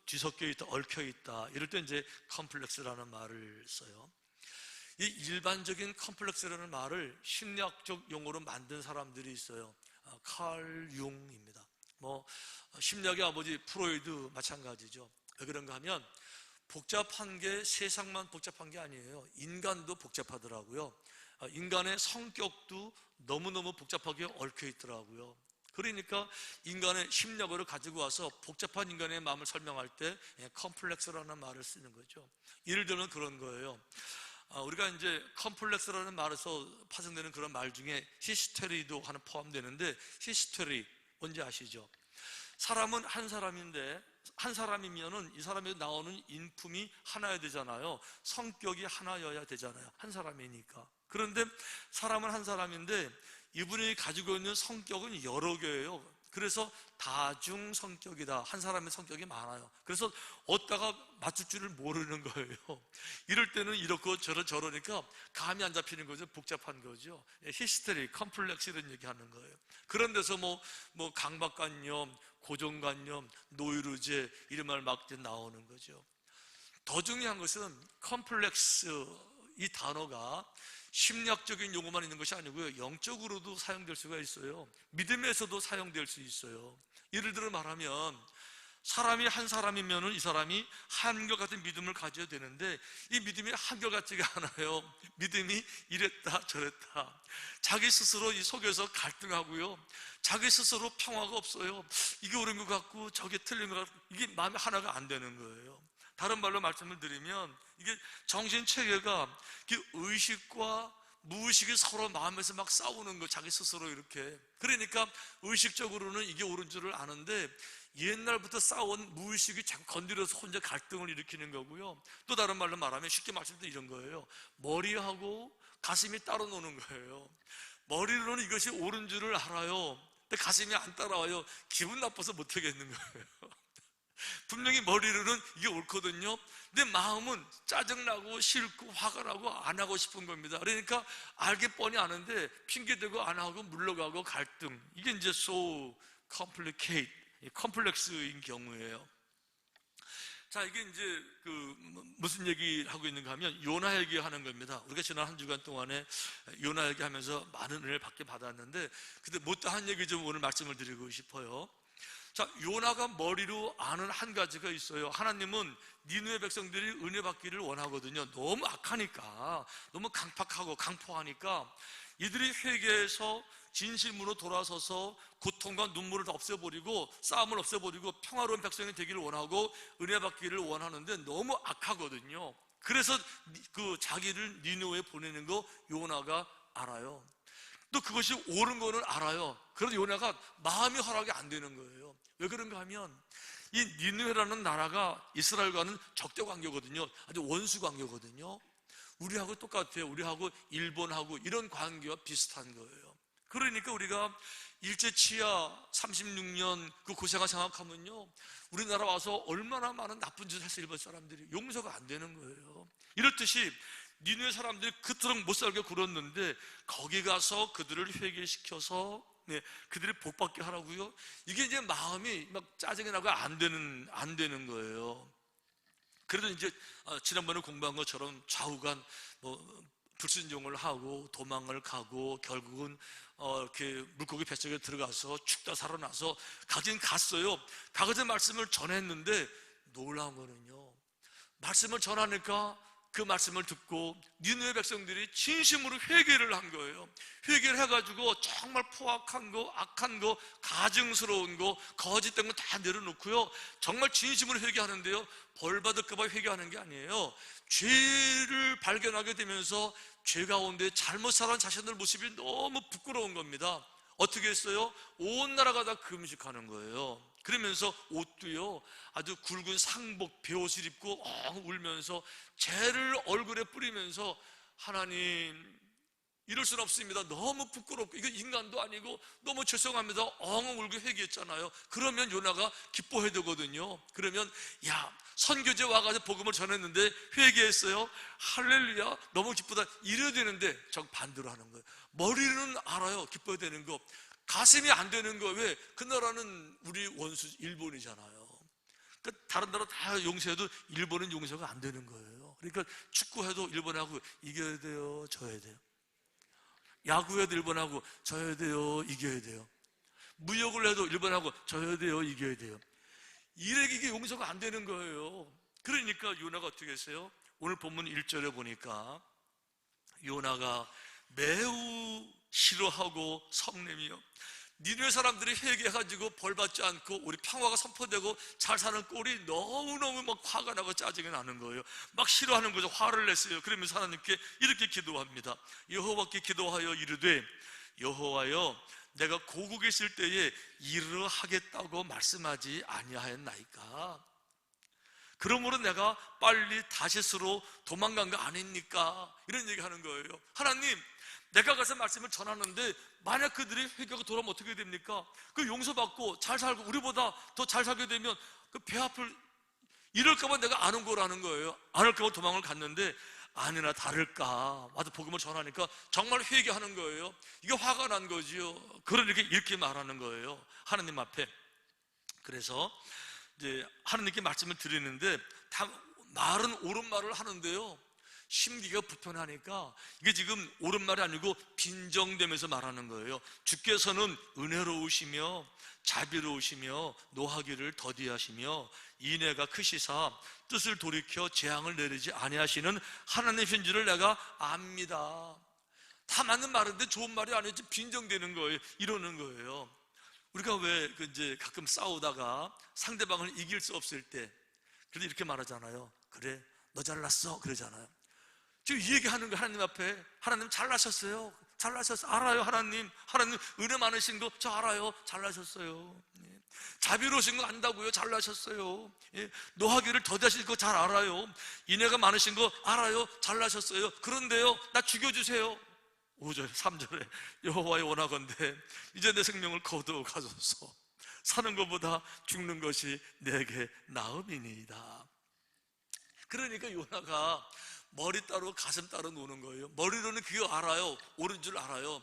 뒤섞여 있다, 얽혀 있다, 이럴 때 이제 컴플렉스라는 말을 써요. 이 일반적인 컴플렉스라는 말을 심리학적 용어로 만든 사람들이 있어요. 칼 융입니다. 심리학의 아버지 프로이드 마찬가지죠. 왜 그런가 하면 복잡한 게 세상만 복잡한 게 아니에요. 인간도 복잡하더라고요. 인간의 성격도 너무너무 복잡하게 얽혀 있더라고요. 그러니까 인간의 심리학을 가지고 와서 복잡한 인간의 마음을 설명할 때 컴플렉스라는 말을 쓰는 거죠. 예를 들면 그런 거예요. 우리가 이제 컴플렉스라는 말에서 파생되는 그런 말 중에 히스테리도 하나 포함되는데, 히스테리 뭔지 아시죠? 사람은 한 사람인데, 한 사람이면은 이 사람에서 나오는 인품이 하나여야 되잖아요. 성격이 하나여야 되잖아요. 한 사람이니까. 그런데 사람은 한 사람인데 이분이 가지고 있는 성격은 여러 개예요. 그래서 다중 성격이다. 한 사람의 성격이 많아요. 그래서 어디다가 맞출 줄을 모르는 거예요. 이럴 때는 이렇고 저러니까 감이 안 잡히는 거죠. 복잡한 거죠. 히스테리, 컴플렉스 이런 얘기 하는 거예요. 그런 데서 강박관념, 고정관념, 노이로제 이런 말 막 나오는 거죠. 더 중요한 것은 컴플렉스 이 단어가 심리학적인 용어만 있는 것이 아니고요, 영적으로도 사용될 수가 있어요. 믿음에서도 사용될 수 있어요. 예를 들어 말하면 사람이 한 사람이면은 이 사람이 한결같은 믿음을 가져야 되는데 이 믿음이 한결같지가 않아요. 믿음이 이랬다 저랬다, 자기 스스로 이 속에서 갈등하고요, 자기 스스로 평화가 없어요. 이게 옳은 것 같고 저게 틀린 것 같고, 이게 마음이 하나가 안 되는 거예요. 다른 말로 말씀을 드리면 이게 정신체계가 의식과 무의식이 서로 마음에서 막 싸우는 거, 자기 스스로 이렇게. 그러니까 의식적으로는 이게 옳은 줄을 아는데 옛날부터 싸운 무의식이 자꾸 건드려서 혼자 갈등을 일으키는 거고요. 또 다른 말로 말하면, 쉽게 말씀드리면 이런 거예요. 머리하고 가슴이 따로 노는 거예요. 머리로는 이것이 옳은 줄을 알아요. 근데 가슴이 안 따라와요. 기분 나빠서 못 하겠는 거예요. 분명히 머리로는 이게 옳거든요. 근데 마음은 짜증나고 싫고 화가 나고 안 하고 싶은 겁니다. 그러니까 알게 뻔히 아는데 핑계대고 안 하고 물러가고 갈등. 이게 이제 so complicate, 컴플렉스인 경우예요. 자, 이게 이제 무슨 얘기를 하고 있는가 하면 요나 얘기하는 겁니다. 우리가 지난 한 주간 동안에 요나 얘기하면서 많은 은혜를 받았는데, 근데 못다한 얘기 좀 오늘 말씀을 드리고 싶어요. 자, 요나가 머리로 아는 한 가지가 있어요. 하나님은 니느웨 백성들이 은혜 받기를 원하거든요. 너무 악하니까, 너무 강팍하고 강포하니까 이들이 회개해서 진실문으로 돌아서서 고통과 눈물을 없애버리고 싸움을 없애버리고 평화로운 백성이 되기를 원하고 은혜 받기를 원하는데 너무 악하거든요. 그래서 자기를 니느웨에 보내는 거 요나가 알아요. 또 그것이 옳은 거는 알아요. 그래도 요나가 마음이 허락이 안 되는 거예요. 왜 그런가 하면 이 니느웨라는 나라가 이스라엘과는 적대 관계거든요. 아주 원수 관계거든요. 우리하고 똑같아요. 우리하고 일본하고 이런 관계와 비슷한 거예요. 그러니까 우리가 일제치하 36년 그 고생을 생각하면요, 우리나라 와서 얼마나 많은 나쁜 짓을 했어. 일본 사람들이 용서가 안 되는 거예요. 이렇듯이 니느웨 사람들이 그토록 못 살게 굴었는데 거기 가서 그들을 회개시켜서 그들이 복받게 하라고요? 이게 이제 마음이 막 짜증이 나고 안 되는 거예요. 그래도 이제 지난번에 공부한 것처럼 좌우간 불순종을 하고 도망을 가고 결국은 이렇게 물고기 뱃속에 들어가서 죽다 살아나서 가긴 갔어요. 가거든 말씀을 전했는데 놀라운 거는요, 말씀을 전하니까 그 말씀을 듣고 니느웨 백성들이 진심으로 회개를 한 거예요. 회개를 해가지고 정말 포악한 거, 악한 거, 가증스러운 거, 거짓된 거 다 내려놓고요, 정말 진심으로 회개하는데요, 벌 받을까 봐 회개하는 게 아니에요. 죄를 발견하게 되면서 죄 가운데 잘못 살아온 자신들 모습이 너무 부끄러운 겁니다. 어떻게 했어요? 온 나라가 다 금식하는 거예요. 그러면서 옷도요, 아주 굵은 상복, 베옷을 입고 울면서 죄를 얼굴에 뿌리면서, 하나님 이럴 수는 없습니다. 너무 부끄럽고 이거 인간도 아니고 너무 죄송합니다. 엉엉 울고 회개했잖아요. 그러면 요나가 기뻐해야 되거든요. 그러면 선교제 와가지고 복음을 전했는데 회개했어요. 할렐루야, 너무 기쁘다 이래야 되는데 반대로 하는 거예요. 머리는 알아요, 기뻐야 되는 거. 가슴이 안 되는 거. 왜? 그 나라는 우리 원수 일본이잖아요. 그러니까 다른 나라 다 용서해도 일본은 용서가 안 되는 거예요. 그러니까 축구해도 일본하고 이겨야 돼요, 져야 돼요. 야구해도 일본하고 져야 돼요, 이겨야 돼요. 무역을 해도 일본하고 져야 돼요, 이겨야 돼요. 이게 용서가 안 되는 거예요. 그러니까 요나가 어떻게 했어요? 오늘 본문 1절에 보니까 요나가 매우 싫어하고 성내며 니네 사람들이 회개해가지고 벌받지 않고 우리 평화가 선포되고 잘 사는 꼴이 너무너무 막 화가 나고 짜증이 나는 거예요. 막 싫어하는 거죠. 화를 냈어요. 그러면서 하나님께 이렇게 기도합니다. 여호와께 기도하여 이르되 여호와여 내가 고국에 있을 때에 이러하겠다고 말씀하지 아니하였나이까? 그러므로 내가 빨리 다시스로 도망간 거 아닙니까? 이런 얘기 하는 거예요. 하나님, 내가 가서 말씀을 전하는데 만약 그들이 회개하고 돌아오면 어떻게 됩니까? 그 용서받고 잘 살고 우리보다 더 잘 살게 되면 그 배 앞을 이럴까봐 내가 안 온 거라는 거예요. 안 올까봐 도망을 갔는데 아니나 다를까 와서 복음을 전하니까 정말 회개하는 거예요. 이게 화가 난 거지요. 그러니까 이렇게 말하는 거예요, 하나님 앞에. 그래서 이제 하나님께 말씀을 드리는데 다 말은 옳은 말을 하는데요, 심기가 불편하니까 이게 지금 옳은 말이 아니고 빈정되면서 말하는 거예요. 주께서는 은혜로우시며 자비로우시며 노하기를 더디하시며 인애가 크시사 뜻을 돌이켜 재앙을 내리지 아니하시는 하나님이신 줄을 내가 압니다. 다 맞는 말인데 좋은 말이 아니지 빈정되는 거예요. 이러는 거예요. 우리가 왜 이제 가끔 싸우다가 상대방을 이길 수 없을 때 그래도 이렇게 말하잖아요. 그래, 너 잘났어, 그러잖아요. 지금 이 얘기하는 거 하나님 앞에. 하나님 잘나셨어요. 잘나셨어요. 알아요, 하나님. 하나님 은혜 많으신 거 저 알아요. 잘나셨어요. 자비로우신 거 안다고요. 잘나셨어요. 노하기를 더디하실 거 잘 알아요. 인애가 많으신 거 알아요. 잘나셨어요. 그런데요, 나 죽여주세요. 5절, 3절에 여호와의 원하건대 이제 내 생명을 거두어 가소서. 사는 것보다 죽는 것이 내게 나음이니이다. 그러니까 요나가 머리 따로 가슴 따로 노는 거예요. 머리로는 그거 알아요. 옳은 줄 알아요.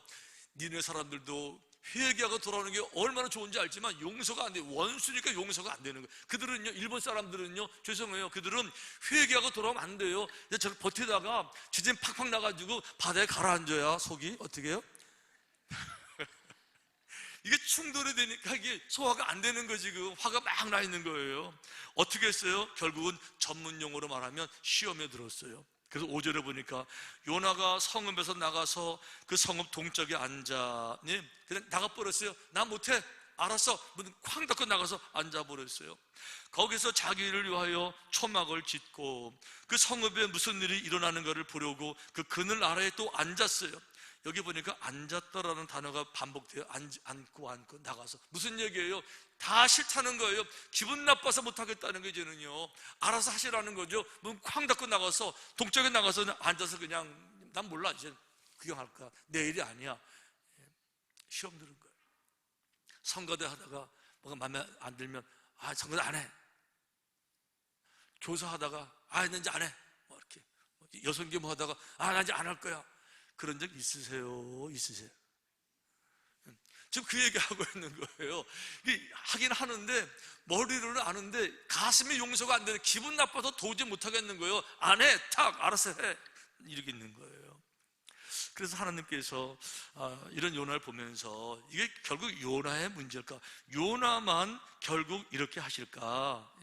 니네 사람들도 회개하고 돌아오는 게 얼마나 좋은지 알지만 용서가 안 돼요. 원수니까 용서가 안 되는 거예요. 그들은요, 일본 사람들은요, 죄송해요, 그들은 회개하고 돌아오면 안 돼요. 저 버티다가 지진 팍팍 나가지고 바다에 가라앉아야 속이 어떻게 해요? 이게 충돌이 되니까 이게 소화가 안 되는 거, 지금 화가 막 나 있는 거예요. 어떻게 했어요? 결국은 전문 용어로 말하면 시험에 들었어요. 그래서 5절에 보니까 요나가 성읍에서 나가서 그 성읍 동쪽에 앉아 그냥 나가버렸어요. 나 못해, 알았어, 문 쾅 닫고 나가서 앉아버렸어요. 거기서 자기를 위하여 초막을 짓고 그 성읍에 무슨 일이 일어나는 것을 보려고 그 그늘 아래에 또 앉았어요. 여기 보니까 앉았다라는 단어가 반복돼요. 앉고 나가서. 무슨 얘기예요? 다 싫다는 거예요. 기분 나빠서 못하겠다는 게 이제는요, 알아서 하시라는 거죠. 문 쾅 닫고 나가서 동쪽에 나가서 앉아서 그냥 난 몰라, 이제 구경할까, 내 일이 아니야. 시험 들은 거예요. 선거대 하다가 뭐가 마음에 안 들면 선거대 안 해. 교사하다가 나 이제 안 해. 뭐 이렇게 여성기무 하다가 나 이제 안 할 거야. 그런 적 있으세요? 있으세요? 지금 그 얘기하고 있는 거예요. 하긴 하는데 머리로는 아는데 가슴이 용서가 안 되는, 기분 나빠서 도저히 못하겠는 거예요. 안 해, 탁 알아서 해, 이렇게 있는 거예요. 그래서 하나님께서 이런 요나를 보면서 이게 결국 요나의 문제일까? 요나만 결국 이렇게 하실까?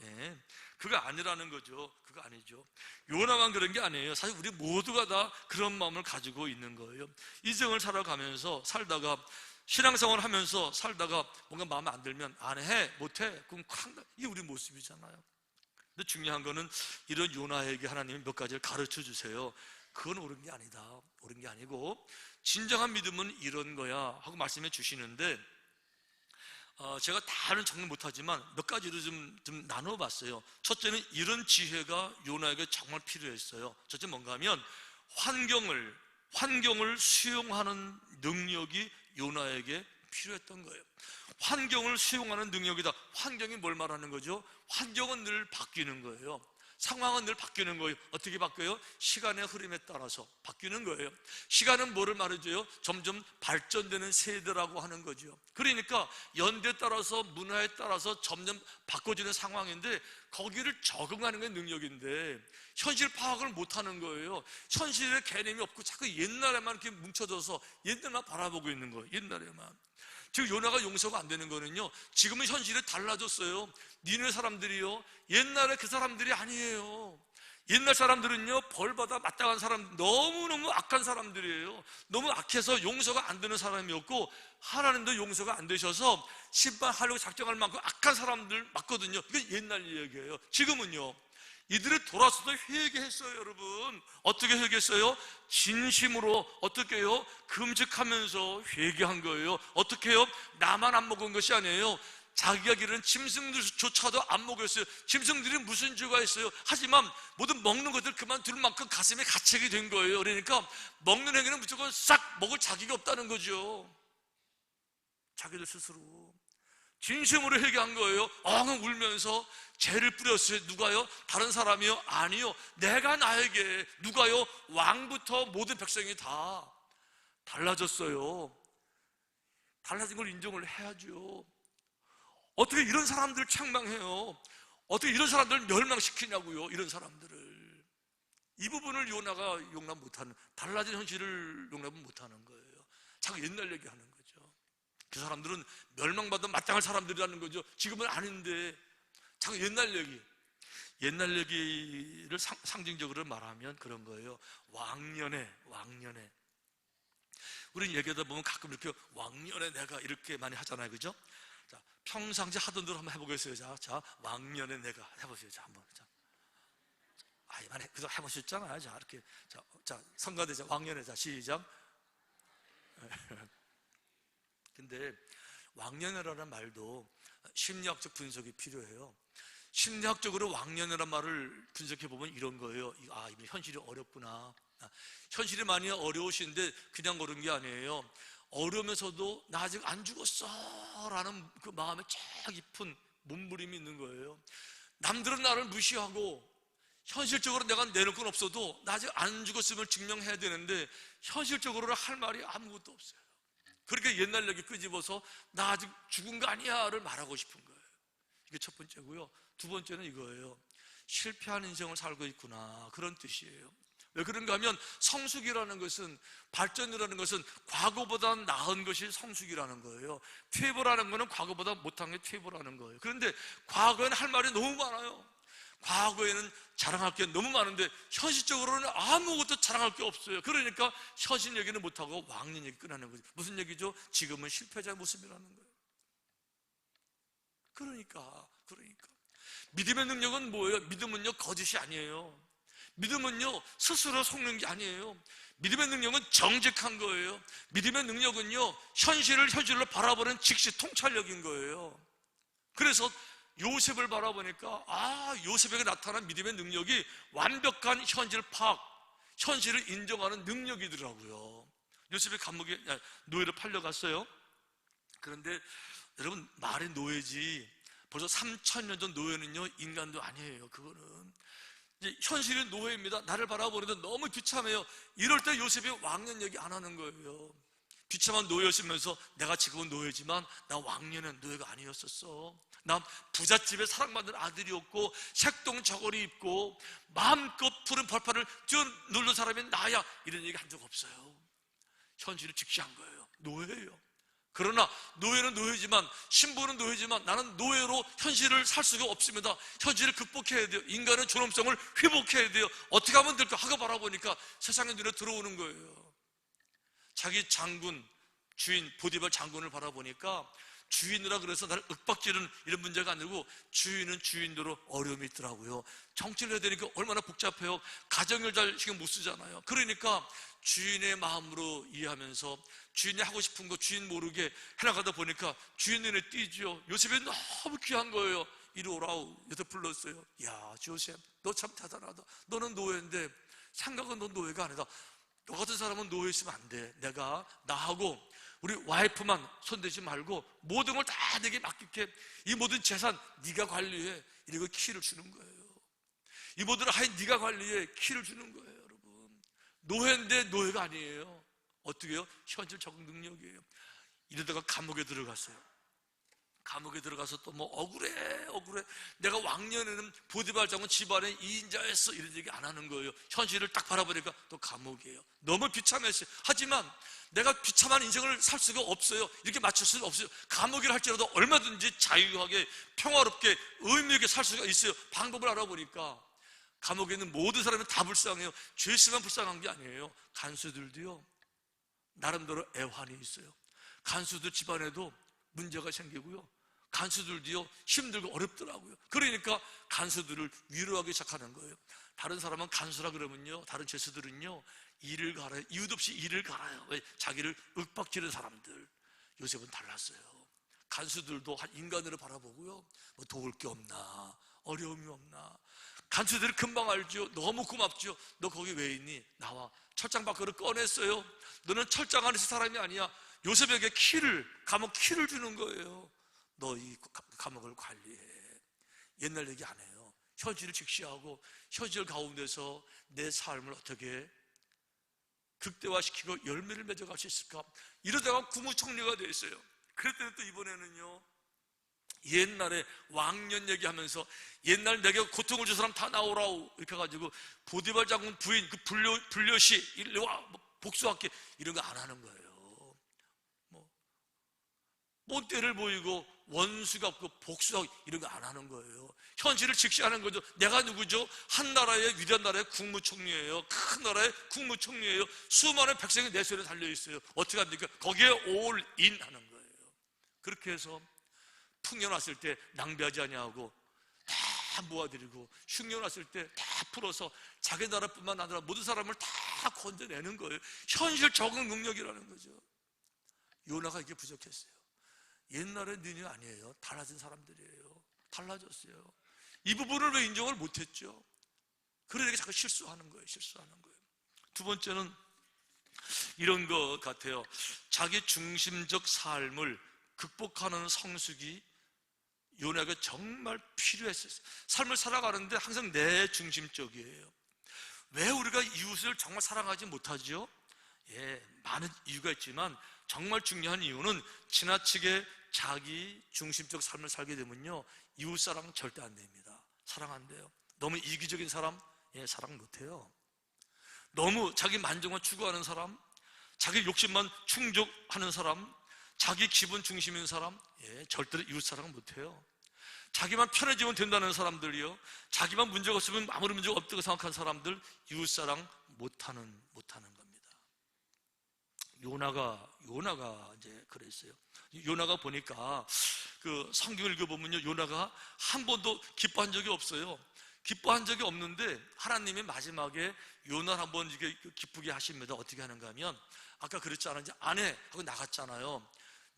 그거 아니라는 거죠. 그거 아니죠. 요나만 그런 게 아니에요. 사실 우리 모두가 다 그런 마음을 가지고 있는 거예요. 이생을 살다가 신앙생활을 하면서 살다가 뭔가 마음에 안 들면 안 해, 못해, 그럼 쾅, 이게 우리 모습이잖아요. 근데 중요한 거는 이런 요나에게 하나님이 몇 가지를 가르쳐 주세요. 그건 옳은 게 아니다, 옳은 게 아니고 진정한 믿음은 이런 거야 하고 말씀해 주시는데, 제가 다는 정리 못하지만 몇 가지로 좀 나눠봤어요. 첫째는 이런 지혜가 요나에게 정말 필요했어요. 첫째 뭔가 하면 환경을 수용하는 능력이 요나에게 필요했던 거예요. 환경을 수용하는 능력이다. 환경이 뭘 말하는 거죠? 환경은 늘 바뀌는 거예요. 상황은 늘 바뀌는 거예요. 어떻게 바뀌어요? 시간의 흐름에 따라서 바뀌는 거예요. 시간은 뭐를 말해줘요? 점점 발전되는 세대라고 하는 거죠. 그러니까 연대에 따라서 문화에 따라서 점점 바꿔지는 상황인데 거기를 적응하는 게 능력인데 현실 파악을 못하는 거예요. 현실의 개념이 없고 자꾸 옛날에만 이렇게 뭉쳐져서 옛날만 바라보고 있는 거예요. 옛날에만. 즉 요나가 용서가 안 되는 거는요, 지금은 현실이 달라졌어요. 니네 사람들이요, 옛날에 그 사람들이 아니에요. 옛날 사람들은요, 벌받아 마땅한 사람, 너무너무 악한 사람들이에요. 너무 악해서 용서가 안 되는 사람이었고 하나님도 용서가 안 되셔서 심판하려고 작정할 만큼 악한 사람들 맞거든요. 이건 옛날 얘기예요. 지금은요, 이들이 돌아서서 회개했어요. 여러분, 어떻게 회개했어요? 진심으로. 어떻게 해요? 금식하면서 회개한 거예요. 어떻게 해요? 나만 안 먹은 것이 아니에요. 자기가 기르는 짐승들조차도 안 먹였어요. 짐승들이 무슨 죄가 있어요? 하지만 모든 먹는 것들 그만둘 만큼 가슴에 가책이 된 거예요. 그러니까 먹는 행위는 무조건 싹 먹을 자기가 없다는 거죠. 자기들 스스로 진심으로 회개한 거예요. 엉엉 울면서 죄를 뿌렸어요. 누가요? 다른 사람이요? 아니요. 내가 나에게. 누가요? 왕부터 모든 백성이 다 달라졌어요. 달라진 걸 인정을 해야죠. 어떻게 이런 사람들을 책망해요? 어떻게 이런 사람들을 멸망시키냐고요? 이런 사람들을. 이 부분을 요나가 용납 못하는, 달라진 현실을 용납 못하는 거예요. 자꾸 옛날 얘기하는 거죠. 그 사람들은 멸망받아 마땅할 사람들이라는 거죠. 지금은 아닌데 자꾸 옛날 얘기를 상징적으로 말하면 그런 거예요. 왕년에 우리는 얘기하다 보면 가끔 이렇게 왕년에 내가 이렇게 많이 하잖아요. 그죠? 자, 평상시 하던 대로 한번 해보겠어요. 자, 왕년에 내가 해보세요. 자, 한번. 자, 이만 그저 해보셨잖아요. 자, 이렇게. 자, 성가대자, 왕년에. 자, 시작. 근데 왕년회라는 말도 심리학적 분석이 필요해요. 심리학적으로 왕년회란 말을 분석해보면 이런 거예요. 이번 현실이 어렵구나. 현실이 많이 어려우신데 그냥 그런 게 아니에요. 어려우면서도 나 아직 안 죽었어 라는 그 마음에 쫙 깊은 몸부림이 있는 거예요. 남들은 나를 무시하고 현실적으로 내가 내놓을 건 없어도 나 아직 안 죽었음을 증명해야 되는데 현실적으로는 할 말이 아무것도 없어요. 그렇게 옛날 얘기 끄집어서 나 아직 죽은 거 아니야를 말하고 싶은 거예요. 이게 첫 번째고요. 두 번째는 이거예요. 실패한 인생을 살고 있구나, 그런 뜻이에요. 왜 그런가 하면 성숙이라는 것은, 발전이라는 것은 과거보다 나은 것이 성숙이라는 거예요. 퇴보라는 것은 과거보다 못한 게 퇴보라는 거예요. 그런데 과거에는 할 말이 너무 많아요. 과거에는 자랑할 게 너무 많은데 현실적으로는 아무것도 자랑할 게 없어요. 그러니까 현실 얘기는 못하고 왕년 얘기 끝나는 거죠. 무슨 얘기죠? 지금은 실패자의 모습이라는 거예요. 그러니까 믿음의 능력은 뭐예요? 믿음은요, 거짓이 아니에요. 믿음은요, 스스로 속는 게 아니에요. 믿음의 능력은 정직한 거예요. 믿음의 능력은요, 현실로 바라보는 즉시 통찰력인 거예요. 그래서 요셉을 바라보니까 요셉에게 나타난 믿음의 능력이 완벽한 현실 파악, 현실을 인정하는 능력이더라고요. 요셉이 감옥에 노예로 팔려갔어요. 그런데 여러분, 말이 노예지 벌써 3,000년 전 노예는요, 인간도 아니에요. 그거는 이제 현실의 노예입니다. 나를 바라보는데 너무 비참해요. 이럴 때 요셉이 왕년 얘기 안 하는 거예요. 비참한 노예였으면서 내가 지금은 노예지만 나 왕년엔 노예가 아니었었어. 나 부잣집에 사랑받는 아들이었고 색동 저고리 입고 마음껏 푸른 벌판을 뛰어놀던 사람이 나야. 이런 얘기 한 적 없어요. 현실을 직시한 거예요. 노예예요. 그러나 노예는 노예지만, 신부는 노예지만 나는 노예로 현실을 살 수가 없습니다. 현실을 극복해야 돼요. 인간의 존엄성을 회복해야 돼요. 어떻게 하면 될까 하고 바라보니까 세상의 눈에 들어오는 거예요. 자기 장군, 주인 보디발 장군을 바라보니까 주인이라 그래서 나를 윽박지르는 이런 문제가 아니고 주인은 주인대로 어려움이 있더라고요. 정치를 해야 되니까 얼마나 복잡해요. 가정을 잘 신경 못 쓰잖아요. 그러니까 주인의 마음으로 이해하면서 주인이 하고 싶은 거 주인 모르게 해나가다 보니까 주인 눈에 띄죠. 요셉이 너무 귀한 거예요. 이리 오라우. 요셉 불렀어요. 야, 요셉, 너 참 대단하다. 너는 노예인데 생각은 넌 노예가 아니다. 너 같은 사람은 노예 있으면 안 돼. 내가 나하고 우리 와이프만 손대지 말고 모든 걸 다 내게 맡길게. 이 모든 재산 네가 관리해. 이러고 키를 주는 거예요. 이모들은 하여 네가 관리해. 키를 주는 거예요, 여러분. 노예인데 노예가 아니에요. 어떻게 해요? 현실 적응 능력이에요. 이러다가 감옥에 들어갔어요. 감옥에 들어가서 또 뭐 억울해. 내가 왕년에는 보디발 장군 집안의 2인자였어. 이런 얘기 안 하는 거예요. 현실을 딱 바라보니까 또 감옥이에요. 너무 비참했어요. 하지만 내가 비참한 인생을 살 수가 없어요. 이렇게 맞출 수는 없어요. 감옥이라 할지라도 얼마든지 자유하게 평화롭게 의미 있게 살 수가 있어요. 방법을 알아보니까 감옥에 있는 모든 사람이 다 불쌍해요. 죄수만 불쌍한 게 아니에요. 간수들도요, 나름대로 애환이 있어요. 간수들 집안에도 문제가 생기고요, 간수들도요 힘들고 어렵더라고요. 그러니까 간수들을 위로하기 시작하는 거예요. 다른 사람은 간수라 그러면요, 다른 죄수들은요 일을 갈아요. 이유도 없이 일을 갈아요. 왜? 자기를 윽박지르는 사람들. 요셉은 달랐어요. 간수들도 한 인간으로 바라보고요, 뭐 도울 게 없나, 어려움이 없나. 간수들이 금방 알죠. 너무 고맙죠. 너 거기 왜 있니? 나와. 철장 밖으로 꺼냈어요. 너는 철장 안에서 사람이 아니야. 요셉에게 감옥 키를 주는 거예요. 너 이 감옥을 관리해. 옛날 얘기 안 해요. 현실을 직시하고 현실 가운데서 내 삶을 어떻게 극대화시키고 열매를 맺어갈 수 있을까? 이러다가 국무총리가 됐어요. 그랬더니 또 이번에는요, 옛날에 왕년 얘기하면서 옛날 내게 고통을 준 사람 다 나오라고 이렇게 해가지고 보디발 장군 부인 그 불려시 일로 와 복수할게 이런 거 안 하는 거예요. 꼰대를 보이고 원수가 없고 복수하고 이런 거 안 하는 거예요. 현실을 직시하는 거죠. 내가 누구죠? 한 나라의 위대한 나라의 국무총리예요. 큰 나라의 국무총리예요. 수많은 백성이 내 손에 달려있어요. 어떻게 합니까? 거기에 올인 하는 거예요. 그렇게 해서 풍년 왔을 때 낭비하지 아니하고 다 모아드리고, 흉년 왔을 때 다 풀어서 자기 나라뿐만 아니라 모든 사람을 다 건져내는 거예요. 현실 적응 능력이라는 거죠. 요나가 이게 부족했어요. 옛날에 너희 아니에요. 달라진 사람들이에요. 달라졌어요. 이 부분을 왜 인정을 못했죠? 그러니까 자꾸 실수하는 거예요. 두 번째는 이런 것 같아요. 자기 중심적 삶을 극복하는 성숙이 요나에게 정말 필요했어요. 삶을 살아가는데 항상 내 중심적이에요. 왜 우리가 이웃을 정말 사랑하지 못하죠? 많은 이유가 있지만 정말 중요한 이유는 지나치게 자기 중심적 삶을 살게 되면요, 이웃 사랑 절대 안 됩니다. 사랑 안 돼요. 너무 이기적인 사람, 사랑 못 해요. 너무 자기 만족만 추구하는 사람, 자기 욕심만 충족하는 사람, 자기 기분 중심인 사람, 절대로 이웃 사랑 못 해요. 자기만 편해지면 된다는 사람들이요, 자기만 문제가 없으면 아무런 문제가 없다고 생각하는 사람들, 이웃 사랑 못하는 겁니다. 요나가 이제 그랬어요. 요나가 보니까 그 성경을 읽어보면요, 요나가 한 번도 기뻐한 적이 없어요. 기뻐한 적이 없는데 하나님이 마지막에 요나를 한번 이게 기쁘게 하십니다. 어떻게 하는가 하면, 아까 그랬잖아요. 이제 아내하고 나갔잖아요.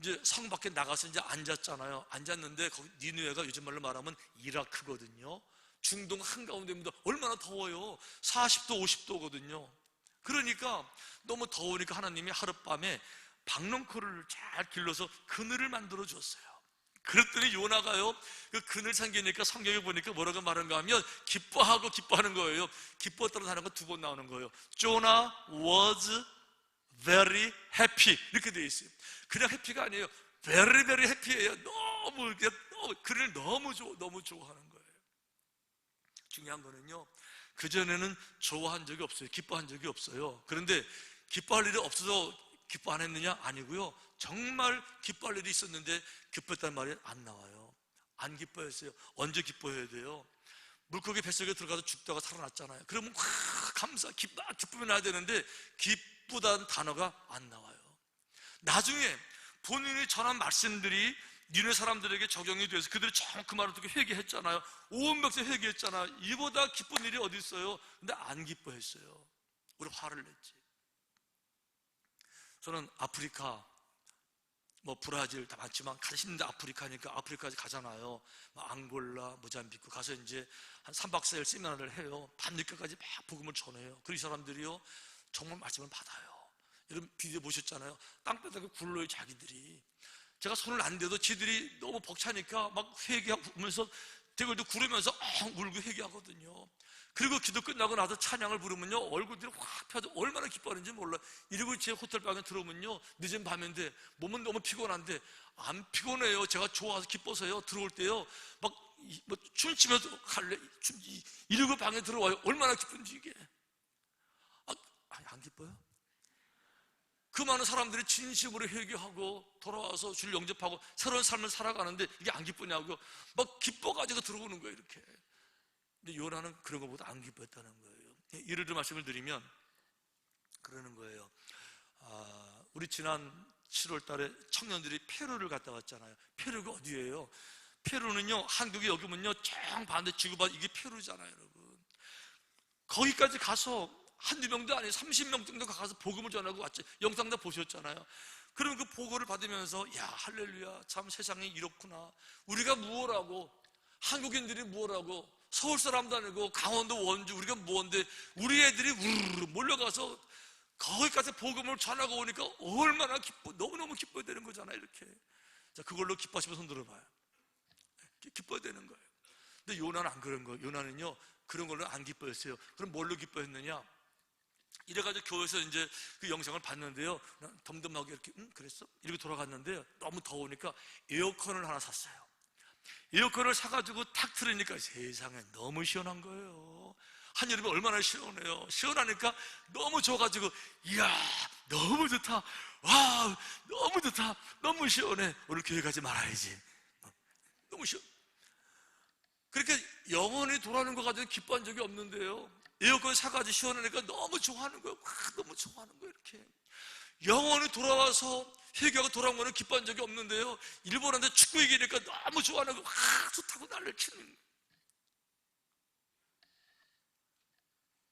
이제 성 밖에 나가서 이제 앉았잖아요. 앉았는데 거기 니느웨가 요즘 말로 말하면 이라크거든요. 중동 한가운데입니다. 얼마나 더워요. 40도 50도거든요 그러니까 너무 더우니까 하나님이 하룻밤에 박농코를 잘 길러서 그늘을 만들어 줬어요. 그랬더니 요나가요, 그 그늘 생기니까 성경에 보니까 뭐라고 말하는가 하면 기뻐하는 거예요. 기뻤다는 단어가 두 번 나오는 거예요. Jonah was very happy 이렇게 되어 있어요. 그냥 해피가 아니에요. very very happy예요. 너무 그를 너무 좋아하는 거예요. 중요한 거는요, 그전에는 좋아한 적이 없어요. 기뻐한 적이 없어요. 그런데 기뻐할 일이 없어서 기뻐 안 했느냐? 아니고요, 정말 기뻐할 일이 있었는데 기뻐했다는 말이 안 나와요. 안 기뻐했어요. 언제 기뻐해야 돼요? 물고기 뱃속에 들어가서 죽다가 살아났잖아요. 그러면 기쁨이 나야 되는데 기쁘다는 단어가 안 나와요. 나중에 본인이 전한 말씀들이 니네 사람들에게 적용이 돼서 그들이 정말 그 말을 듣고 회개했잖아요. 온 백성 회개했잖아요. 이보다 기쁜 일이 어디 있어요? 근데 안 기뻐했어요. 우리 화를 냈지. 저는 아프리카, 브라질 다 많지만 가시는데 아프리카니까 아프리카까지 가잖아요. 앙골라, 모잠비크 가서 이제 한 3박 4일 세미나를 해요. 밤늦게까지 막 복음을 전해요. 그 말씀들이요, 정말 말씀을 받아요. 여러분 비디오 보셨잖아요. 땅바닥에 굴러요, 자기들이. 제가 손을 안 대도 지들이 너무 벅차니까 막 회개하면서 대걸도 구르면서 울고 회개하거든요. 그리고 기도 끝나고 나서 찬양을 부르면요, 얼굴들이 확 펴져 얼마나 기뻐하는지 몰라. 이러고 제 호텔 방에 들어오면요, 늦은 밤인데 몸은 너무 피곤한데 안 피곤해요. 제가 좋아서 기뻐서요. 들어올 때요, 막 춤추면서 갈래 이러고 방에 들어와요. 얼마나 기쁜지 이게. 안 기뻐요? 그 많은 사람들이 진심으로 회개하고 돌아와서 주를 영접하고 새로운 삶을 살아가는데 이게 안 기쁘냐고요. 막 기뻐가지고 들어오는 거예요, 이렇게. 근데 요나는 그런 것보다 안 기뻐했다는 거예요. 예를 들어 말씀을 드리면 그러는 거예요. 우리 지난 7월 달에 청년들이 페루를 갔다 왔잖아요. 페루가 어디예요? 페루는요, 한국에 여기 오면요, 정 반대 지구반 이게 페루잖아요, 여러분. 거기까지 가서 한두 명도 아니에요. 30명 정도 가서 복음을 전하고 왔지. 영상 다 보셨잖아요. 그럼 그 보고를 받으면서, 야, 할렐루야, 참 세상이 이렇구나. 우리가 무엇하고, 한국인들이 무엇하고, 서울 사람도 아니고 강원도 원주 우리가 무언데 우리 애들이 우르르 몰려가서 거기까지 복음을 전하고 오니까 얼마나 기뻐, 너무너무 기뻐야 되는 거잖아요, 이렇게. 자, 그걸로 기뻐하시면 손 들어봐요. 기뻐야 되는 거예요. 근데 요나는 안 그런 거예요. 요나는요, 그런 걸로 안 기뻐했어요. 그럼 뭘로 기뻐했느냐? 이래가지고 교회에서 이제 그 영상을 봤는데요, 덤덤하게 이렇게, 그랬어? 이렇게 돌아갔는데요, 너무 더우니까 에어컨을 하나 샀어요. 에어컨을 사가지고 탁 틀으니까 세상에 너무 시원한 거예요. 한여름에 얼마나 시원해요. 시원하니까 너무 좋아가지고, 이야, 너무 좋다. 와, 너무 좋다. 너무 시원해. 오늘 교회 가지 말아야지. 너무 시원. 그렇게 영원히 돌아오는 거 가지고 기뻐한 적이 없는데요, 에어컨 사가지고 시원하니까 너무 좋아하는 거예요. 너무 좋아하는 거예요, 이렇게. 영원히 돌아와서 회개하고 돌아온 거는 기뻐한 적이 없는데요, 일본한테 축구 이기니까 너무 좋아하는 거, 좋다고 난리를 치는 거예요.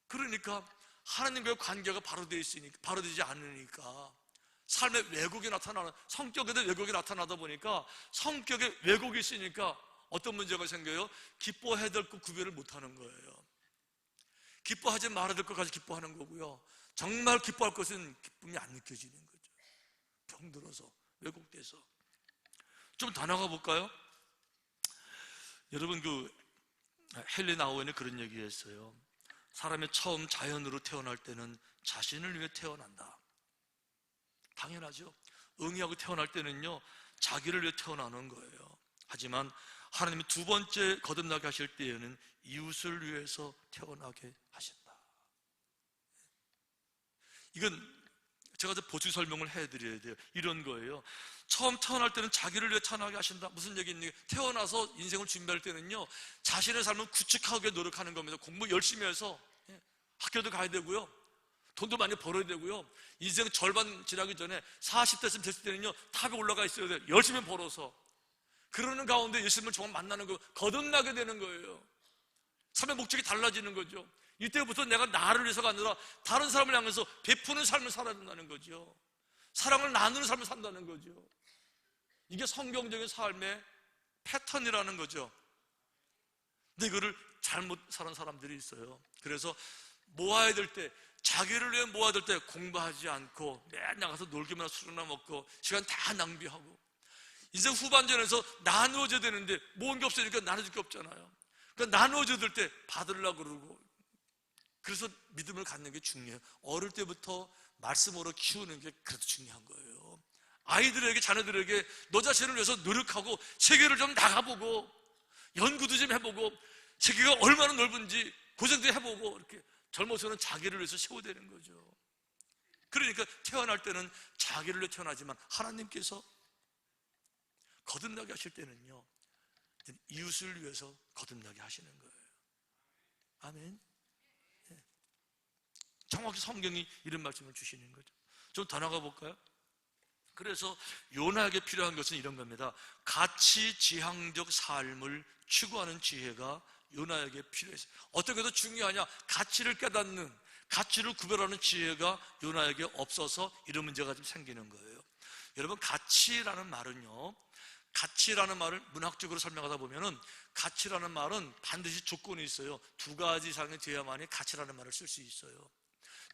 그러니까 하나님과의 관계가 바로 되어 있으니까, 바로 되지 않으니까 삶의 왜곡이 나타나는, 성격에도 왜곡이 나타나다 보니까 성격에 왜곡이 있으니까 어떤 문제가 생겨요? 기뻐해야 될 것 구별을 못하는 거예요. 기뻐하지 말아야 될 것까지 기뻐하는 거고요, 정말 기뻐할 것은 기쁨이 안 느껴지는 거죠. 병들어서, 왜곡돼서. 좀 더 나가 볼까요? 여러분, 그 헨리 나우엔이 그런 얘기했어요. 사람이 처음 자연으로 태어날 때는 자신을 위해 태어난다. 당연하죠. 응이하고 태어날 때는요, 자기를 위해 태어나는 거예요. 하지만 하나님이 두 번째 거듭나게 하실 때에는 이웃을 위해서 태어나게 하신다. 이건 제가 보충 설명을 해드려야 돼요. 이런 거예요. 처음 태어날 때는 자기를 위해 태어나게 하신다. 무슨 얘기입니까? 태어나서 인생을 준비할 때는요, 자신의 삶을 구축하게 노력하는 겁니다. 공부 열심히 해서 학교도 가야 되고요, 돈도 많이 벌어야 되고요, 인생 절반 지나기 전에 40대쯤 됐을 때는요, 탑에 올라가 있어야 돼요. 열심히 벌어서. 그러는 가운데 예수님을 정말 만나는 거, 거듭나게 되는 거예요. 삶의 목적이 달라지는 거죠. 이때부터 내가 나를 위해서가 아니라 다른 사람을 향해서 베푸는 삶을 살아야 된다는 거죠. 사랑을 나누는 삶을 산다는 거죠. 이게 성경적인 삶의 패턴이라는 거죠. 근데 이거를 잘못 사는 사람들이 있어요. 그래서 모아야 될 때, 자기를 위해 모아야 될 때 공부하지 않고 맨날 나가서 놀기만, 술이나 먹고 시간 다 낭비하고, 인생 후반전에서 나누어져야 되는데 모은 게 없으니까 나눠줄 게 없잖아요. 그러니까 나누어져야 될 때 받으려고 그러고. 그래서 믿음을 갖는 게 중요해요. 어릴 때부터 말씀으로 키우는 게 그래도 중요한 거예요. 아이들에게, 자녀들에게 너 자신을 위해서 노력하고 세계를 좀 나가보고 연구도 좀 해보고 세계가 얼마나 넓은지 고생도 해보고, 이렇게 젊어서는 자기를 위해서 세워야 되는 거죠. 그러니까 태어날 때는 자기를 위해 태어나지만 하나님께서 거듭나게 하실 때는요, 이웃을 위해서 거듭나게 하시는 거예요. 아멘. 정확히 성경이 이런 말씀을 주시는 거죠. 좀 더 나가 볼까요? 그래서 요나에게 필요한 것은 이런 겁니다. 가치 지향적 삶을 추구하는 지혜가 요나에게 필요했어요. 어떻게 더 중요하냐? 가치를 깨닫는, 가치를 구별하는 지혜가 요나에게 없어서 이런 문제가 좀 생기는 거예요. 여러분, 가치라는 말은요, 가치라는 말을 문학적으로 설명하다 보면은, 가치라는 말은 반드시 조건이 있어요. 두 가지 이상이 돼야만이 가치라는 말을 쓸 수 있어요.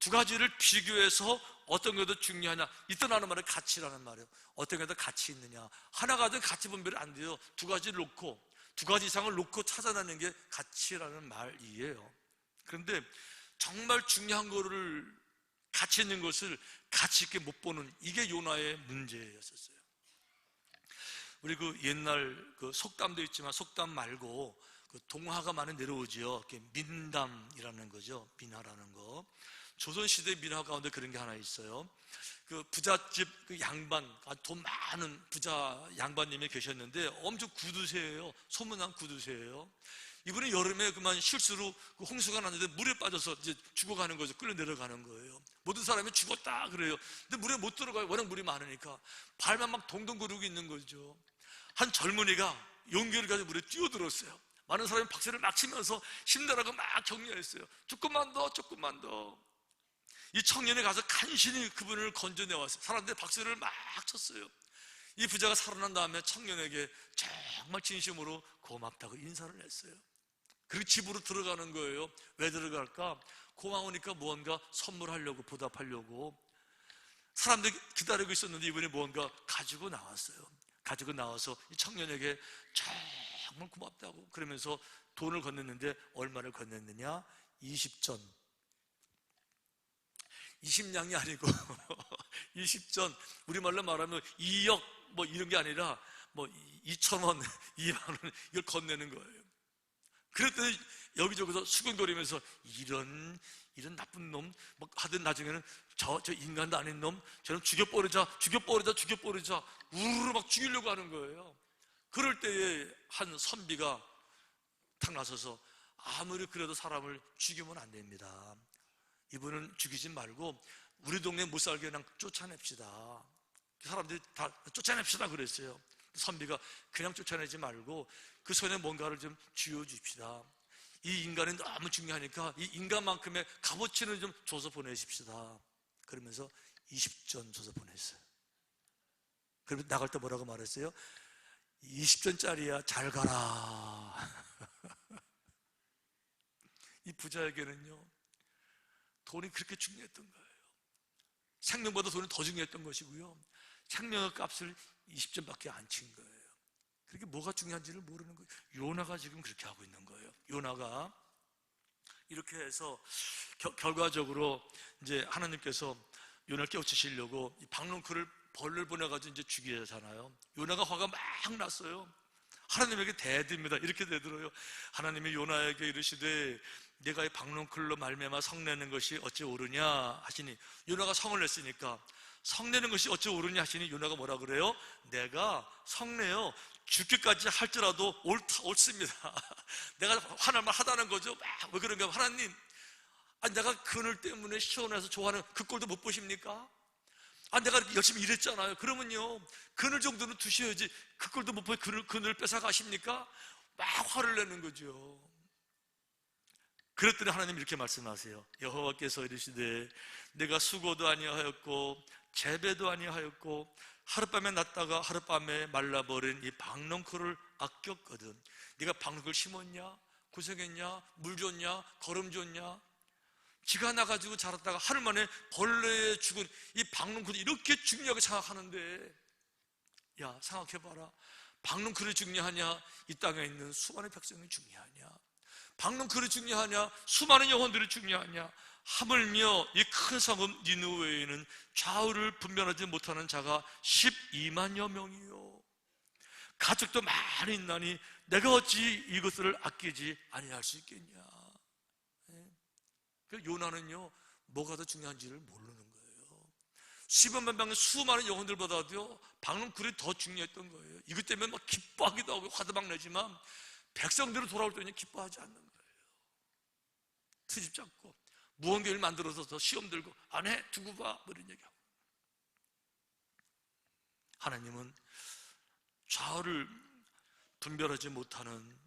두 가지를 비교해서 어떤 게 더 중요하냐, 이때 나는 말은 가치라는 말이에요. 어떤 게 더 가치 있느냐. 하나가 더 가치 분별이 안 돼요. 두 가지를 놓고, 두 가지 이상을 놓고 찾아내는 게 가치라는 말이에요. 그런데 정말 중요한 거를, 가치 있는 것을 가치 있게 못 보는, 이게 요나의 문제였었어요. 우리 그 옛날 그 속담도 있지만 속담 말고 그 동화가 많이 내려오지요. 민담이라는 거죠. 민화라는 거. 조선시대 민화 가운데 그런 게 하나 있어요. 그 부잣집 그 양반, 돈 많은 부자 양반님이 계셨는데 엄청 구두쇠예요. 소문난 구두쇠예요. 이분은 여름에 그만 실수로 그 홍수가 났는데 물에 빠져서 이제 죽어가는 거죠. 끌려 내려가는 거예요. 모든 사람이 죽었다 그래요. 근데 물에 못 들어가요. 워낙 물이 많으니까. 발만 막 동동 구르고 있는 거죠. 한 젊은이가 용기를 가지고 물에 뛰어들었어요. 많은 사람이 박수를 막 치면서 힘내라고 막 격려했어요. 조금만 더, 조금만 더. 이 청년이 가서 간신히 그분을 건져내왔어요. 사람들이 박수를 막 쳤어요. 이 부자가 살아난 다음에 청년에게 정말 진심으로 고맙다고 인사를 했어요. 그리고 집으로 들어가는 거예요. 왜 들어갈까? 고마우니까 무언가 선물하려고, 보답하려고. 사람들이 기다리고 있었는데 이분이 무언가 가지고 나왔어요. 가지고 나와서 이 청년에게 정말 고맙다고 그러면서 돈을 건넸는데 얼마를 건넸느냐? 20전. 20냥이 아니고 20전, 우리말로 말하면 2억 뭐 이런 게 아니라 뭐 2,000원, 2만 원 이걸 건네는 거예요. 그랬더니 여기저기서 수근거리면서 이런 나쁜 놈 뭐 하든 나중에는 저 인간도 아닌 놈 저는 죽여버리자 우르르 막 죽이려고 하는 거예요. 그럴 때에 한 선비가 탁 나서서 아무리 그래도 사람을 죽이면 안 됩니다. 이분은 죽이지 말고 우리 동네 못 살게 그냥 쫓아냅시다. 사람들이 다 쫓아냅시다 그랬어요. 선비가 그냥 쫓아내지 말고 그 손에 뭔가를 좀 쥐어줍시다. 이 인간이 너무 중요하니까 이 인간만큼의 값어치는 좀 줘서 보내십시다. 그러면서 20전 줘서 보냈어요. 그러면 나갈 때 뭐라고 말했어요? 20전짜리야 잘 가라. 이 부자에게는요 돈이 그렇게 중요했던 거예요. 생명보다 돈이 더 중요했던 것이고요, 생명의 값을 20전밖에 안 친 거예요. 그렇게 뭐가 중요한지를 모르는 거예요. 요나가 지금 그렇게 하고 있는 거예요. 요나가 이렇게 해서 결과적으로 이제 하나님께서 요나를 깨우치시려고 이 박농크를 벌을 보내가지고 이제 죽이잖아요. 요나가 화가 막 났어요. 하나님에게 대듭니다. 이렇게 되들어요. 하나님이 요나에게 이르시되 내가 이 박농클로 말미암아 성내는 것이 어찌 옳으냐 하시니, 요나가 성을 냈으니까 성내는 것이 어찌 옳으냐 하시니 요나가 뭐라 그래요? 내가 성내요 죽기까지 할지라도 옳습니다. 내가 화날 만 하다는 거죠. 막 왜 그런가? 하나님, 내가 그늘 때문에 시원해서 좋아하는 그 꼴도 못 보십니까? 내가 열심히 일했잖아요. 그러면요 그늘 정도는 두셔야지 그 꼴도 못 보고 그늘 뺏어 가십니까? 막 화를 내는 거죠. 그랬더니 하나님 이렇게 말씀하세요. 여호와께서 이르시되 내가 수고도 아니하였고 재배도 아니하였고 하룻밤에 났다가 하룻밤에 말라버린 이 박농크를 아꼈거든. 네가 박농크를 심었냐? 고생했냐? 물 줬냐? 거름 줬냐? 지가 나가지고 자랐다가 하루 만에 벌레에 죽은 이 박농크를 이렇게 중요하게 생각하는데, 야 생각해봐라. 박농크를 중요하냐? 이 땅에 있는 수많은 백성이 중요하냐? 박농크를 중요하냐? 수많은 영혼들이 중요하냐? 하물며 이 큰 성읍 니느웨에는 좌우를 분별하지 못하는 자가 12만여 명이요 가족도 많이 있나니 내가 어찌 이것을 아끼지 아니할 수 있겠냐? 요나는요 뭐가 더 중요한지를 모르는 거예요. 수백만 명의 수많은 영혼들보다도요 박농쿨이 더 중요했던 거예요. 이것 때문에 막 기뻐하기도 하고 화도 막 내지만 백성들은 돌아올 때는 기뻐하지 않는 거예요. 트집 잡고 무언가를 만들어서 더 시험 들고 안 해? 두고 봐? 뭐 이런 얘기하고. 하나님은 좌우를 분별하지 못하는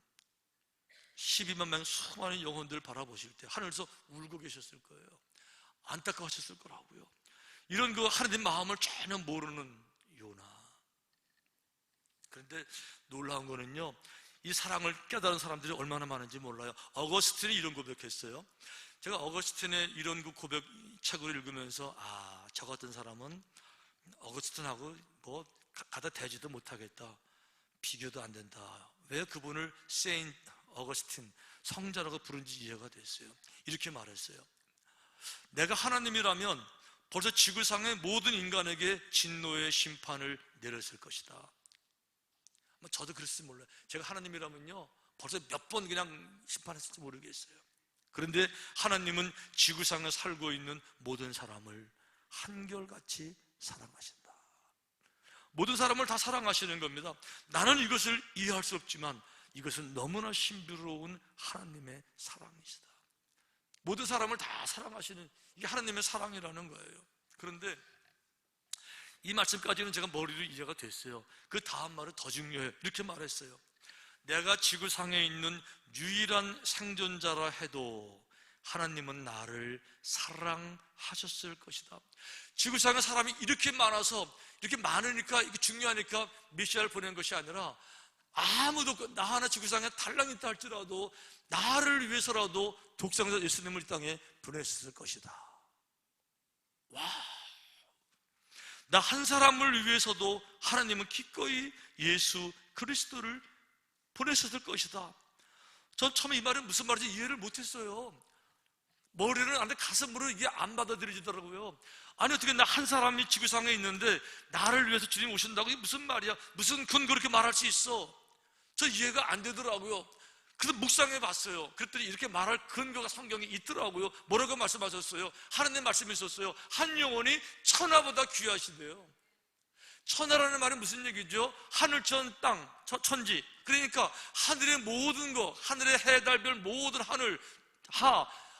12만 명 수많은 영혼들을 바라보실 때 하늘에서 울고 계셨을 거예요. 안타까워하셨을 거라고요. 이런 그 하나님 마음을 전혀 모르는 요나. 그런데 놀라운 거는요 이 사랑을 깨달은 사람들이 얼마나 많은지 몰라요. 어거스틴이 이런 고백했어요. 제가 어거스틴의 이런 그 고백 책을 읽으면서 저 같은 사람은 어거스틴하고 뭐 갖다 대지도 못하겠다, 비교도 안 된다. 왜 그분을 세인트 어거스틴 성자라고 부른지 이해가 됐어요. 이렇게 말했어요. 내가 하나님이라면 벌써 지구상의 모든 인간에게 진노의 심판을 내렸을 것이다. 저도 그랬을지 몰라요. 제가 하나님이라면요 벌써 몇 번 그냥 심판했을지 모르겠어요. 그런데 하나님은 지구상에 살고 있는 모든 사람을 한결같이 사랑하신다. 모든 사람을 다 사랑하시는 겁니다. 나는 이것을 이해할 수 없지만 이것은 너무나 신비로운 하나님의 사랑이시다. 모든 사람을 다 사랑하시는, 이게 하나님의 사랑이라는 거예요. 그런데 이 말씀까지는 제가 머리로 이해가 됐어요. 그 다음 말은 더 중요해요. 이렇게 말했어요. 내가 지구상에 있는 유일한 생존자라 해도 하나님은 나를 사랑하셨을 것이다. 지구상에 사람이 이렇게 많아서, 이렇게 많으니까, 이게 중요하니까 메시아를 보낸 것이 아니라 아무도, 나 하나 지구상에 달랑 있다 할지라도 나를 위해서라도 독생자 예수님을 이 땅에 보냈을 것이다. 와, 나 한 사람을 위해서도 하나님은 기꺼이 예수 그리스도를 보냈을 것이다. 전 처음에 이 말은 무슨 말인지 이해를 못했어요. 머리는 안 돼, 가슴으로 이게 안 받아들여지더라고요. 아니 어떻게 나 한 사람이 지구상에 있는데 나를 위해서 주님 오신다고? 이게 무슨 말이야? 무슨 근거로 그렇게 말할 수 있어? 저 이해가 안 되더라고요. 그래서 묵상해 봤어요. 그랬더니 이렇게 말할 근거가 성경에 있더라고요. 뭐라고 말씀하셨어요? 하나님 말씀이 있었어요. 한 영혼이 천하보다 귀하시대요. 천하라는 말은 무슨 얘기죠? 하늘천 땅, 천지. 그러니까 하늘의 모든 것, 하늘의 해, 달, 별, 모든 하늘,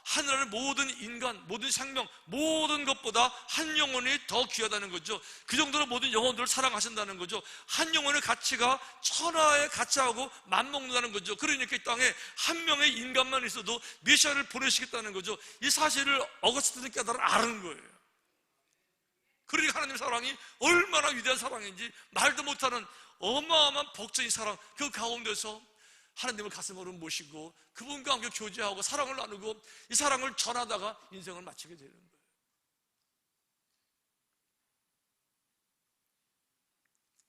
하늘의 모든 인간, 모든 생명, 모든 것보다 한 영혼이 더 귀하다는 거죠. 그 정도로 모든 영혼들을 사랑하신다는 거죠. 한 영혼의 가치가 천하의 가치하고 맞먹는다는 거죠. 그러니까 이 땅에 한 명의 인간만 있어도 메시아를 보내시겠다는 거죠. 이 사실을 어거스틴은 깨달은 거예요. 그러니까 하나님의 사랑이 얼마나 위대한 사랑인지 말도 못하는 어마어마한 복적인 사랑, 그 가운데서 하나님을 가슴으로 모시고 그분과 함께 교제하고 사랑을 나누고 이 사랑을 전하다가 인생을 마치게 되는 거예요.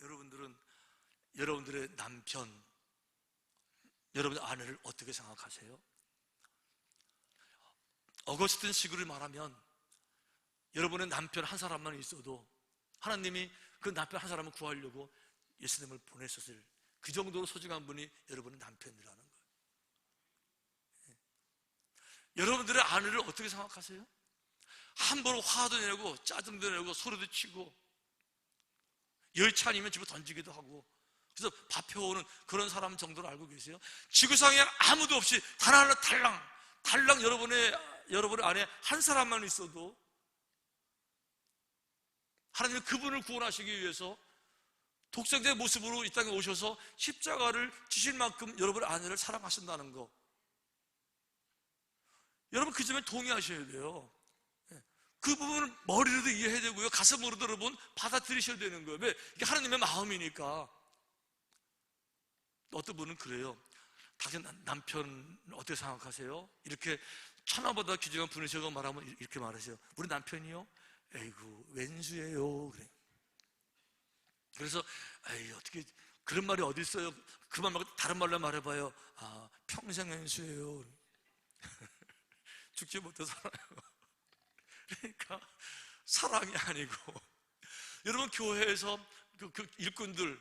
여러분들은 여러분들의 남편, 여러분의 아내를 어떻게 생각하세요? 어거스틴 식으로 말하면 여러분의 남편 한 사람만 있어도 하나님이 그 남편 한 사람을 구하려고 예수님을 보내셨을, 그 정도로 소중한 분이 여러분의 남편이라는 거예요. 여러분들의 아내를 어떻게 생각하세요? 함부로 화도 내고 짜증도 내고 소리도 치고 여의치 않으면 집에 던지기도 하고, 그래서 밥해오는 그런 사람 정도로 알고 계세요? 지구상에 아무도 없이 단 하나 달랑 여러분의 안에 한 사람만 있어도 하나님은 그분을 구원하시기 위해서 독생자의 모습으로 이 땅에 오셔서 십자가를 지실 만큼 여러분의 아내를 사랑하신다는 거, 여러분 그 점에 동의하셔야 돼요. 그 부분을 머리로도 이해해야 되고요, 가슴으로도 여러분 받아들이셔야 되는 거예요. 왜? 이게 하나님의 마음이니까. 어떤 분은 그래요. 당신 남편 어떻게 생각하세요? 이렇게 천하보다 귀중한 분이셔서 말하면 이렇게 말하세요. 우리 남편이요? 에이구 왼수예요. 그래. 그래서 에이 어떻게 그런 말이 어디 있어요? 그만 말고 다른 말로 말해봐요. 아, 평생 왼수예요. 죽지 못해 살아요. 그러니까 사랑이 아니고, 여러분 교회에서 그 일꾼들,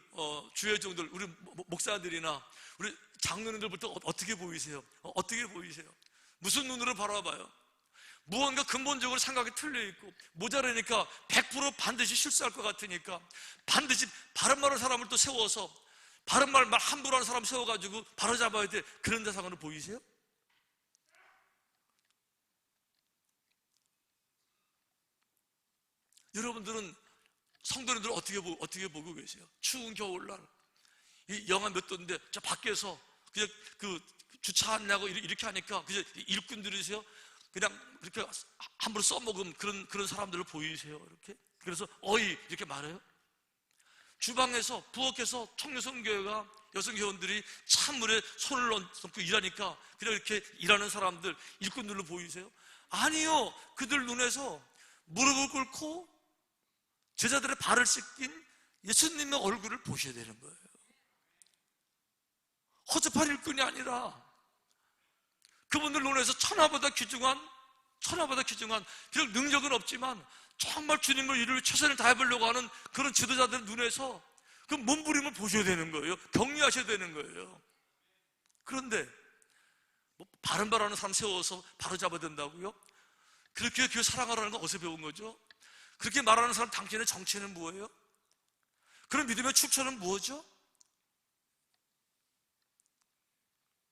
주회종들, 우리 목사들이나 우리 장로님들부터 어떻게 보이세요? 어떻게 보이세요? 무슨 눈으로 바라봐요? 무언가 근본적으로 생각이 틀려 있고 모자라니까 100% 반드시 실수할 것 같으니까 반드시 바른 말하는 사람을 또 세워서 바른 말 함부로 하는 사람 세워가지고 바로잡아야 돼. 그런 대상으로 보이세요? 여러분들은 성도님들은 어떻게 보고 계세요? 추운 겨울날 이 영하 몇 도인데 저 밖에서 그냥 그 주차 안 나고 이렇게 하니까 그냥 일꾼들이세요? 그냥 이렇게 함부로 써먹은 그런 사람들을 보이세요? 이렇게? 그래서 어이 이렇게 말해요? 주방에서 부엌에서 청년선교회가 여성 회원들이 찬물에 손을 얹고 일하니까 그냥 이렇게 일하는 사람들 일꾼들로 보이세요? 아니요. 그들 눈에서 무릎을 꿇고 제자들의 발을 씻긴 예수님의 얼굴을 보셔야 되는 거예요. 허접한 일꾼이 아니라 그분들 눈에서 천하보다 귀중한 비록 능력은 없지만 정말 주님을 이룰 최선을 다해보려고 하는 그런 지도자들 눈에서 그 몸부림을 보셔야 되는 거예요. 격려하셔야 되는 거예요. 그런데 뭐 바른 말하는 사람 세워서 바로 잡아야 된다고요? 그렇게 교회 사랑하라는 건 어디서 배운 거죠? 그렇게 말하는 사람 당신의 정체는 뭐예요? 그런 믿음의 출처는 뭐죠?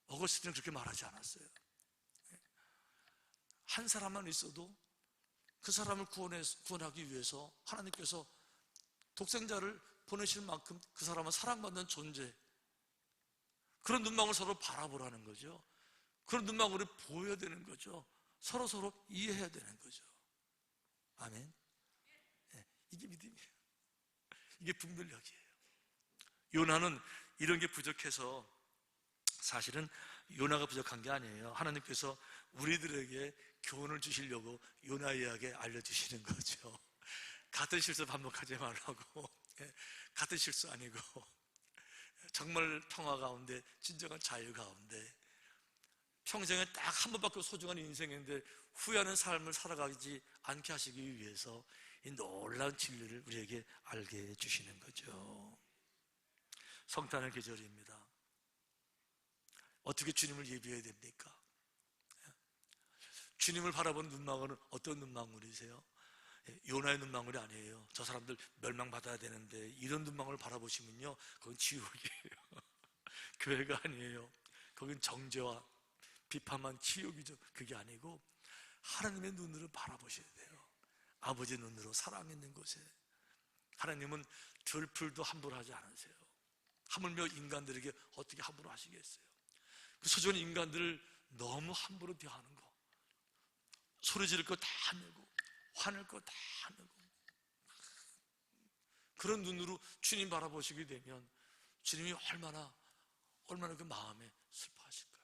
어거스틴은 그렇게 말하지 않았어요. 한 사람만 있어도 그 사람을 구원하기 위해서 하나님께서 독생자를 보내실 만큼 그 사람은 사랑받는 존재, 그런 눈망울 서로 바라보라는 거죠. 그런 눈망울이 보여야 되는 거죠. 서로 이해해야 되는 거죠. 아멘. 이게 믿음이에요. 이게 분별력이에요. 요나는 이런 게 부족해서, 사실은 요나가 부족한 게 아니에요. 하나님께서 우리들에게 교훈을 주시려고 요나 이야기 알려주시는 거죠. 같은 실수 반복하지 말라고. 같은 실수 아니고 정말 평화 가운데, 진정한 자유 가운데, 평생에 딱 한 번밖에 소중한 인생인데 후회하는 삶을 살아가지 않게 하시기 위해서 이 놀라운 진리를 우리에게 알게 해주시는 거죠. 성탄의 계절입니다. 어떻게 주님을 예비해야 됩니까? 주님을 바라보는 눈망울은 어떤 눈망울이세요? 요나의 눈망울이 아니에요. 저 사람들 멸망받아야 되는데, 이런 눈망울을 바라보시면요, 그건 지옥이에요. 교회가 아니에요. 거긴 정죄와 비판만 지옥이죠. 그게 아니고 하나님의 눈으로 바라보셔야 돼요. 아버지 눈으로, 살아있는 곳에. 하나님은 들풀도 함부로 하지 않으세요. 하물며 인간들에게 어떻게 함부로 하시겠어요? 그 소중한 인간들을 너무 함부로 대하는 거, 소리 지를 거 다 내고 화낼 거 다 내고, 그런 눈으로 주님 바라보시게 되면 주님이 얼마나 그 마음에 슬퍼하실까요?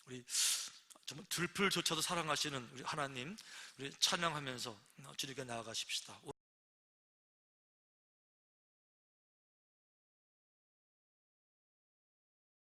우리 정말 들풀조차도 사랑하시는 우리 하나님, 우리 찬양하면서 주님께 나아가십시다.